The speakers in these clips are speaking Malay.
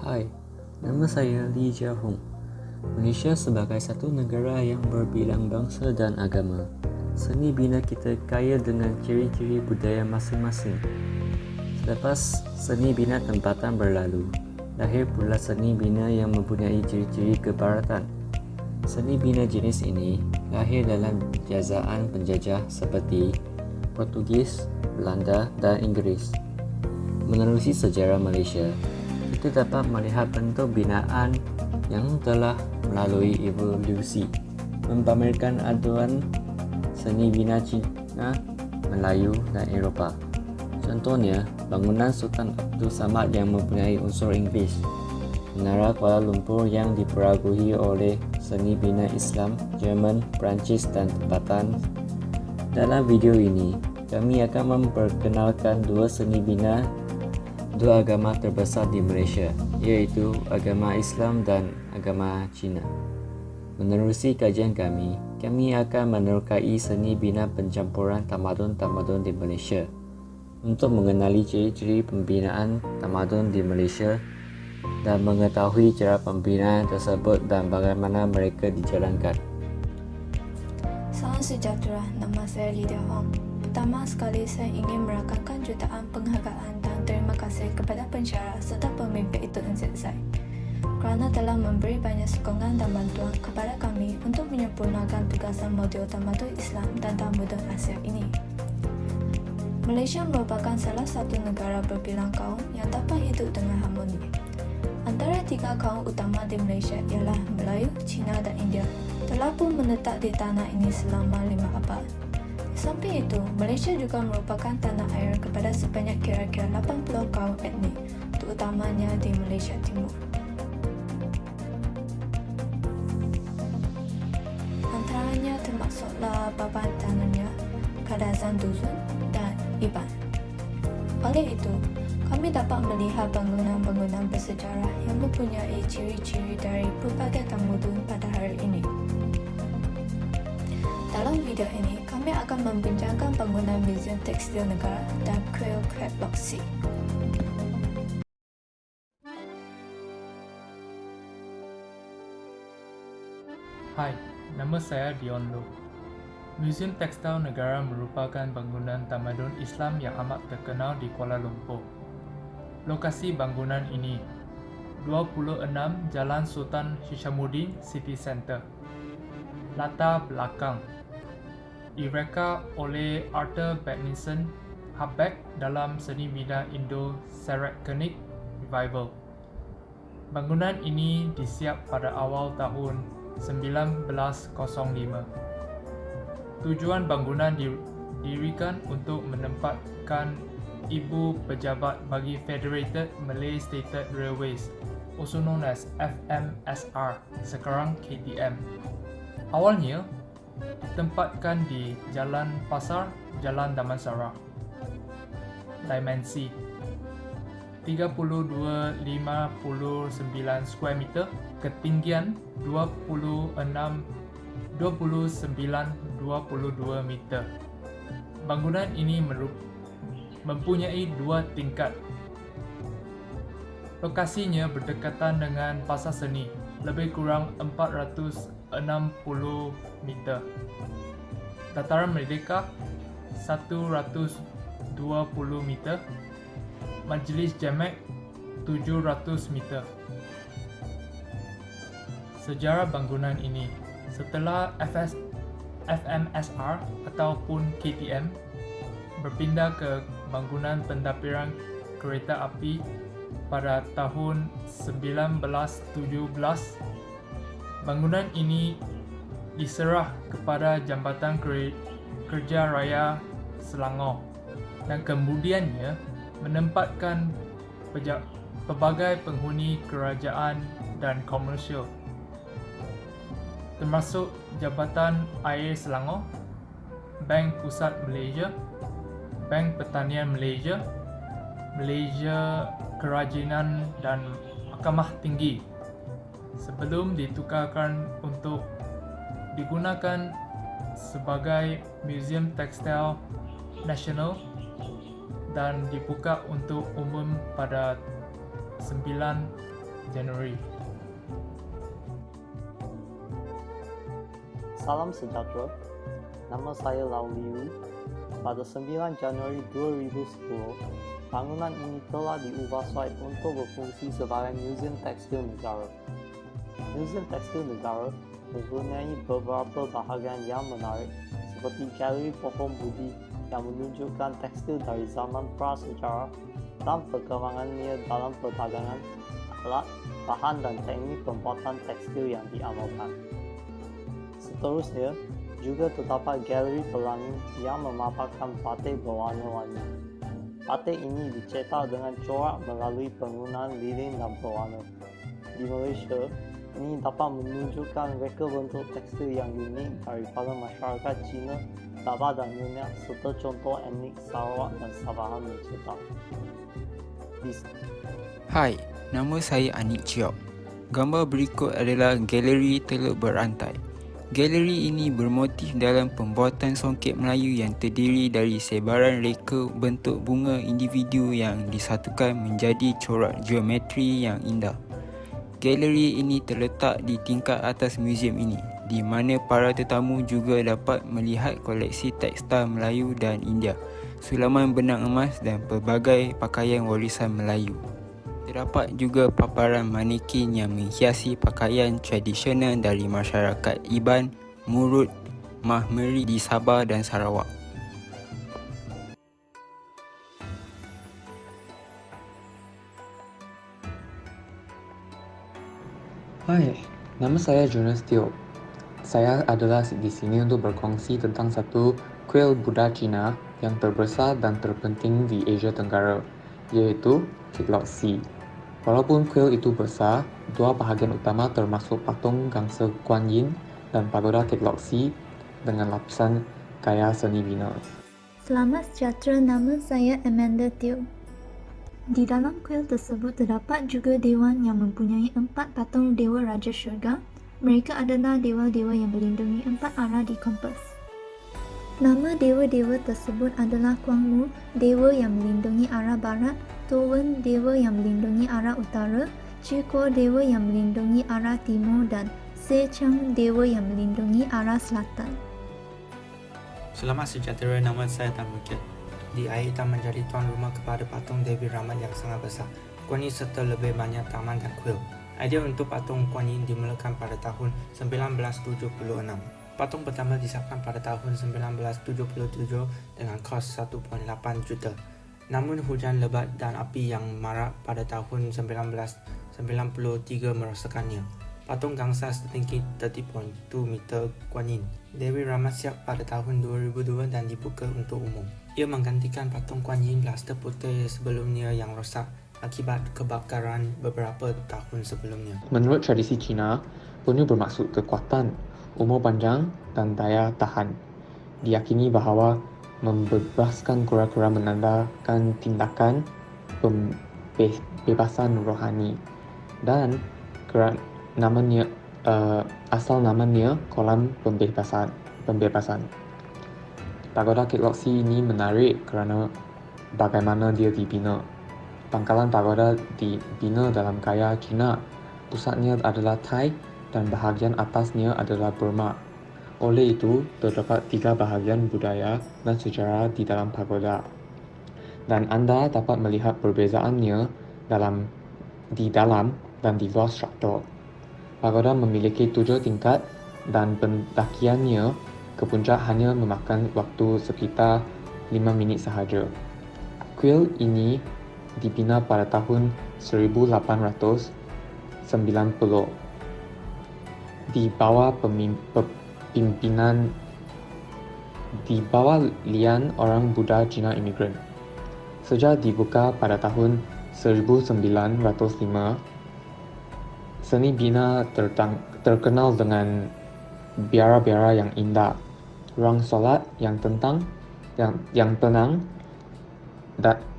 Hai, nama saya Lee Jia Hong. Malaysia sebagai satu negara yang berbilang bangsa dan agama, seni bina kita kaya dengan ciri-ciri budaya masing-masing. Selepas seni bina tempatan berlalu, lahir pula seni bina yang mempunyai ciri-ciri kebaratan. Seni bina jenis ini lahir dalam jazaan penjajah seperti Portugis, Belanda dan Inggeris. Menerusi sejarah Malaysia, kita dapat melihat bentuk binaan yang telah melalui evolusi, mempamerkan aduan seni bina Cina, Melayu dan Eropah. Contohnya, bangunan Sultan Abdul Samad yang mempunyai unsur Inggeris, Menara Kuala Lumpur yang diperagui oleh seni bina Islam, Jerman, Perancis dan tempatan. Dalam video ini, kami akan memperkenalkan dua seni bina dua agama terbesar di Malaysia, iaitu agama Islam dan agama Cina. Menerusi kajian kami akan menerokai seni bina pencampuran tamadun-tamadun di Malaysia untuk mengenali ciri-ciri pembinaan tamadun di Malaysia dan mengetahui cara pembinaan tersebut dan bagaimana mereka dijalankan. Salam sejahtera, nama saya Lydia Hong. Pertama sekali saya ingin merakamkan jutaan penghargaan dan terima kasih kepada pensyarah serta pemimpin itu NZSI kerana telah memberi banyak sokongan dan bantuan kepada kami untuk menyempurnakan tugasan modul tamadun Islam dan tamadun Asia ini. Malaysia merupakan salah satu negara berbilang kaum yang dapat hidup dengan harmoni. Antara tiga kaum utama di Malaysia ialah Melayu, Cina dan India telah pun menetap di tanah ini selama 5 abad. Samping itu, Malaysia juga merupakan tanah air kepada sebanyak kira-kira 80 kaum etnik, terutamanya di Malaysia Timur. Antaranya termasuklah Baban Tanamnya, Kadazan Dusun dan Iban. Oleh itu, kami dapat melihat bangunan-bangunan bersejarah yang mempunyai ciri-ciri dari pelbagai tamadun pada hari ini. Dalam video ini, kami akan membincangkan bangunan Museum Tekstil Negara dan Kuil Kreb Lok Si. Hai, nama saya Dion Loh. Museum Tekstil Negara merupakan bangunan tamadun Islam yang amat terkenal di Kuala Lumpur. Lokasi bangunan ini 26 Jalan Sultan Hishamuddin City Centre. Latar belakang direka oleh Arthur Badminton Hubback dalam seni bina Indo-Saracenic Revival. Bangunan ini disiap pada awal tahun 1905. Tujuan bangunan didirikan untuk menempatkan ibu pejabat bagi Federated Malay State Railways, also known as FMSR, sekarang KTM. Awalnya ditempatkan di Jalan Pasar, Jalan Damansara. Dimensi 3259 square meter, ketinggian 2922 meter. Bangunan ini mempunyai dua tingkat. Lokasinya berdekatan dengan pasar seni, lebih kurang 460 meter. Dataran Merdeka 120 meter. Majlis Jamek 700 meter. Sejarah bangunan ini, setelah FMSR ataupun KTM berpindah ke bangunan pendapiran kereta api pada tahun 1917, bangunan ini diserah kepada Jambatan Kerja Raya Selangor dan kemudiannya menempatkan pelbagai penghuni kerajaan dan komersial, termasuk Jabatan Air Selangor, Bank Pusat Malaysia, Bank Pertanian Malaysia, Malaysia Kerajinan dan Mahkamah Tinggi sebelum ditukarkan untuk digunakan sebagai Museum Tekstil Nasional dan dibuka untuk umum pada 9 Januari. Salam sejahtera, nama saya Lau Liu. Pada 9 Januari 2010, bangunan ini telah diubah site untuk berfungsi sebagai Museum Tekstil Negara. Museum Tekstil Negara mempunyai beberapa bahagian yang menarik seperti galeri pohon budi yang menunjukkan tekstil dari zaman prasejarah dan perkembangannya dalam perdagangan, alat, bahan dan teknik pembuatan tekstil yang diamalkan. Seterusnya, juga terdapat galeri pelangi yang memaparkan batik berwarna-warni. Batik ini dicetak dengan corak melalui penggunaan lilin dan berwarna. Di Malaysia, ini dapat menunjukkan reka bentuk tekstil yang unik daripada masyarakat Cina, Sabah dan Nyonya serta contoh etnik Sarawak dan Sabahan mencetak. Hai, nama saya Anik Chiok. Gambar berikut adalah galeri Teluk Berantai. Galeri ini bermotif dalam pembuatan songket Melayu yang terdiri dari sebaran reka bentuk bunga individu yang disatukan menjadi corak geometri yang indah. Galeri ini terletak di tingkat atas muzium ini, di mana para tetamu juga dapat melihat koleksi tekstil Melayu dan India, sulaman benang emas dan pelbagai pakaian warisan Melayu. Terdapat juga paparan manekin yang menghiasi pakaian tradisional dari masyarakat Iban, Murut, Mahmeri di Sabah dan Sarawak. Hai, nama saya Jonas Teo. Saya adalah di sini untuk berkongsi tentang satu kuil Buddha Cina yang terbesar dan terpenting di Asia Tenggara, yaitu Kek Lok Si. Walaupun kuil itu besar, dua bahagian utama termasuk patung gangsa Kuan Yin dan pagoda Kek Lok Si dengan lapisan gaya seni bina. Selamat sejahtera, nama saya Amanda Teo. Di dalam kuil tersebut terdapat juga dewan yang mempunyai 4 patung Dewa Raja Syurga. Mereka adalah dewa-dewa yang melindungi 4 arah di kompas. Nama dewa-dewa tersebut adalah Kuang Mu, dewa yang melindungi arah barat, To Wen, dewa yang melindungi arah utara, Chi Ko, dewa yang melindungi arah timur dan Se Cheng, dewa yang melindungi arah selatan. Selamat sejahtera, nama saya Tan Bukit. Di akhir kita menjadi tuan rumah kepada patung Dewi Rahmat yang sangat besar, Kuan Yin serta lebih banyak taman dan kuil. Idea untuk patung Kuan Yin dimulakan pada tahun 1976. Patung pertama disiapkan pada tahun 1977 dengan kos 1.8 juta. Namun hujan lebat dan api yang marak pada tahun 1993 merosakkannya. Patung gangsa setinggi 30.2 meter Kuan Yin Dewi Rahmat siap pada tahun 2002 dan dibuka untuk umum. Ia menggantikan patung Kuan Yin plaster putih sebelumnya yang rosak akibat kebakaran beberapa tahun sebelumnya. Menurut tradisi Cina, penyu bermaksud kekuatan, umur panjang dan daya tahan. Diyakini bahawa membebaskan kura-kura menandakan tindakan pembebasan rohani dan asal namanya kolam pembebasan. Pagoda Kek Lok Si ini menarik kerana bagaimana dia dibina. Pangkalan pagoda dibina dalam gaya Cina. Pusatnya adalah Thai dan bahagian atasnya adalah Burma. Oleh itu, terdapat 3 bahagian budaya dan sejarah di dalam pagoda. Dan anda dapat melihat perbezaannya di dalam dan di luar struktur. Pagoda memiliki 7 tingkat dan pendakiannya ke puncak hanya memakan waktu sekitar 5 minit sahaja. Kuil ini dibina pada tahun 1890 di bawah lian orang Buddha Cina imigran. Sejak dibuka pada tahun 1905, seni bina terkenal dengan biara-biara yang indah, ruang solat yang tenang,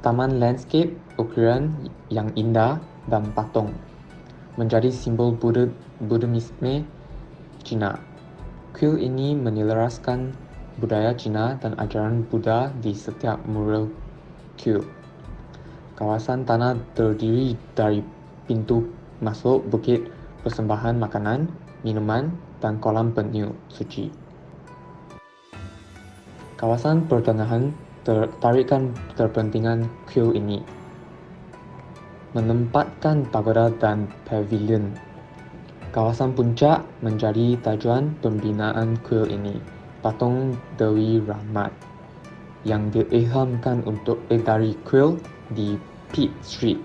taman landscape ukiran yang indah dan patung menjadi simbol Buddhisme Cina. Kuil ini menyelaraskan budaya Cina dan ajaran Buddha di setiap mural kuil. Kawasan tanah terdiri dari pintu masuk bukit persembahan makanan, minuman dan kolam penyu suci. Kawasan pertengahan tarikan terpentingan kuil ini menempatkan pagoda dan pavilion. Kawasan puncak menjadi tujuan pembinaan kuil ini, patung Dewi Rahmat yang diilhamkan dari kuil di Pitt Street.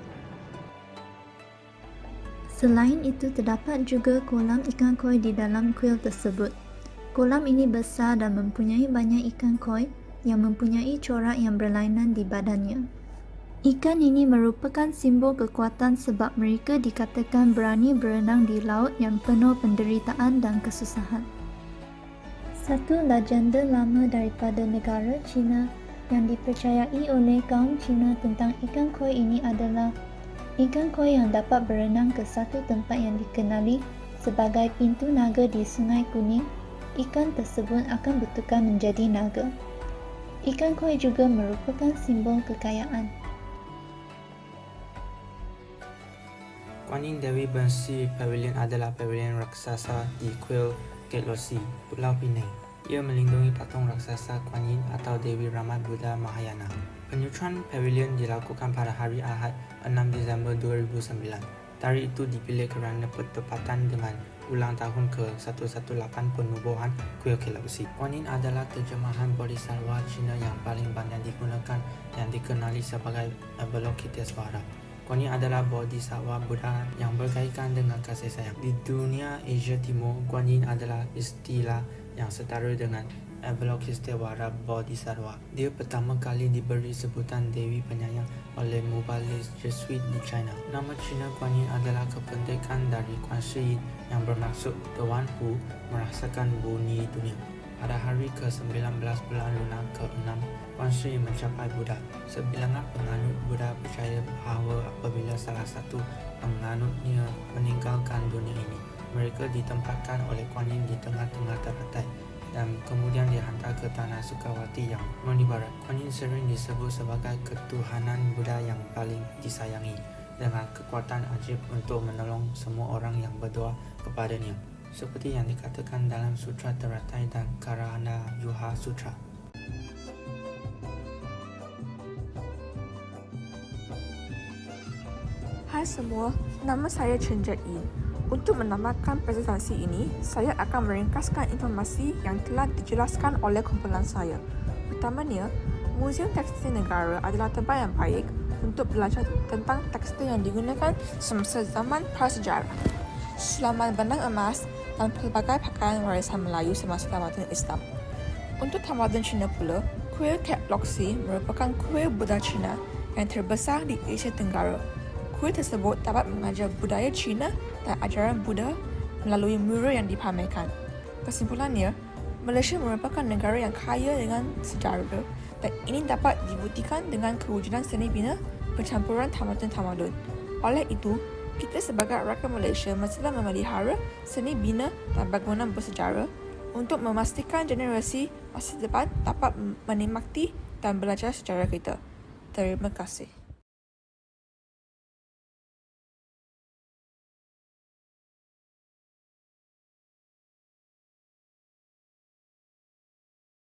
Selain itu, terdapat juga kolam ikan koi di dalam kuil tersebut. Kolam ini besar dan mempunyai banyak ikan koi yang mempunyai corak yang berlainan di badannya. Ikan ini merupakan simbol kekuatan sebab mereka dikatakan berani berenang di laut yang penuh penderitaan dan kesusahan. Satu legenda lama daripada negara China yang dipercayai oleh kaum Cina tentang ikan koi ini adalah ikan koi yang dapat berenang ke satu tempat yang dikenali sebagai pintu naga di Sungai Kuning. Ikan tersebut akan bertukar menjadi naga. Ikan koi juga merupakan simbol kekayaan. Kuan Yin Dewi Bangsi Pavilion adalah pavilion raksasa di kuil Gate Losi, Pulau Pinang. Ia melindungi patung raksasa Kuan Yin atau Dewi Rahmat Buddha Mahayana. Penyucian pavilion dilakukan pada hari Ahad 6 Disember 2009. Tarikh itu dipilih kerana bertepatan dengan ulang tahun ke-118 penubuhan kuil Gate. Kuan Yin adalah terjemahan Bodhisattva Cina yang paling banyak digunakan yang dikenali sebagai Avalokitesvara. Kuan Yin adalah Bodhisattva Buddha yang berkaitan dengan kasih sayang. Di dunia Asia Timur, Kuan Yin adalah istilah yang setara dengan Avalokitesvara Bodhisattva. Dia pertama kali diberi sebutan Dewi Penyayang oleh Mubalis Jesuit di China. Nama Cina Kuan Yin adalah kependekan dari Kuan Shi Yin yang bermaksud The One Who merasakan bunyi dunia. Pada hari ke-19 bulan lunar ke-6, Kuan Shi Yin mencapai Buddha. Sebilangan penganut Buddha percaya bahawa apabila salah satu penganutnya meninggalkan dunia ini, mereka ditempatkan oleh Kuan Yin di tengah-tengah teratai dan kemudian dihantar ke tanah Sukawati yang mendi barat. Kuan Yin sering disebut sebagai ketuhanan Buddha yang paling disayangi dengan kekuatan ajaib untuk menolong semua orang yang berdoa kepadanya, seperti yang dikatakan dalam Sutra Teratai dan Karana Yuha Sutra. Hai semua, nama saya Chen Jet Yin. Untuk menambahkan presentasi ini, saya akan meringkaskan informasi yang telah dijelaskan oleh kumpulan saya. Pertamanya, Muzium Tekstil Negara adalah tempat yang baik untuk belajar tentang tekstil yang digunakan semasa zaman prasejarah, Sulaman benang emas dan pelbagai pakaian warisan Melayu semasa tamadun Islam. Untuk tamadun Cina pula, kuil Ket Lok Si merupakan kuil Buddha Cina yang terbesar di Asia Tenggara. Kuil tersebut dapat mengajar budaya Cina dan ajaran Buddha melalui mural yang dipamerkan. Kesimpulannya, Malaysia merupakan negara yang kaya dengan sejarah dan ini dapat dibuktikan dengan kewujudan seni bina percampuran tamadun-tamadun. Oleh itu, kita sebagai rakyat Malaysia mestilah memelihara seni bina dan bangunan bersejarah untuk memastikan generasi masa depan dapat menikmati dan belajar sejarah kita. Terima kasih.